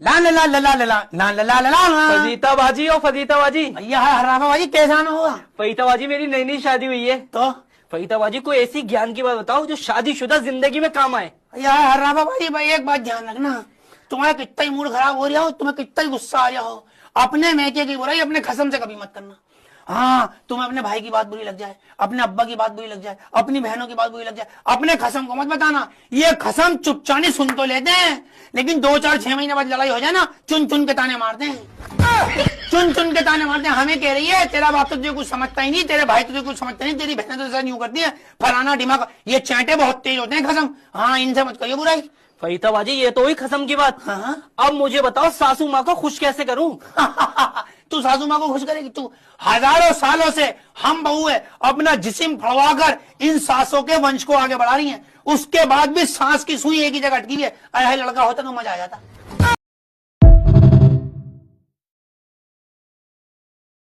ला ला ला ला ला ला ला ला ला ला ला। फजीताबाजी और फजीताबाजी। भैया हरामाबाजी कैसा ना हुआ? फजीताबाजी मेरी नई नई शादी हुई है। तो फजीताबाजी कोई ऐसी ज्ञान की बात बताओ जो शादीशुदा जिंदगी में काम आए। भैया हरामाबाजी भाई एक बात ध्यान रखना, तुम्हारा कितना ही मूड खराब हो रहा हो, तुम्हें कितना ही गुस्सा आ रहा हो, अपने मैके की बुराई अपने खसम से कभी मत करना। हाँ, तुम्हें अपने भाई की बात बुरी लग जाए, अपने अब्बा की बात बुरी लग जाए, अपनी बहनों की बात बुरी लग जाए, अपने खसम को मत बताना। ये खसम चुपचानी सुन तो लेते हैं, लेकिन 2-4-6 महीने बाद लड़ाई हो जाए ना, चुन चुन के ताने मारते हैं, चुन चुन के ताने मारते हैं। हमें कह रही है तेरा बाप तो तुझे कुछ समझता ही नहीं, तेरे भाई तुझे कुछ समझता नहीं, तेरी बहनें तो ऐसा यूं करती है, फलाना दिमाग। ये चांटे बहुत तेज होते हैं खसम। हाँ, इनसे मत करियो बुराई। फजीताबाजी ये तो हुई खसम की बात। हाँ? अब मुझे बताओ सासू माँ को खुश कैसे करूं? तू सासू माँ को खुश करेगी? तू हजारों सालों से हम बहू है अपना जिस्म फड़वाकर इन सासों के वंश को आगे बढ़ा रही हैं, उसके बाद भी सांस की सुई एक ही जगह अटकी है। अरे लड़का होता तो मजा आ जाता।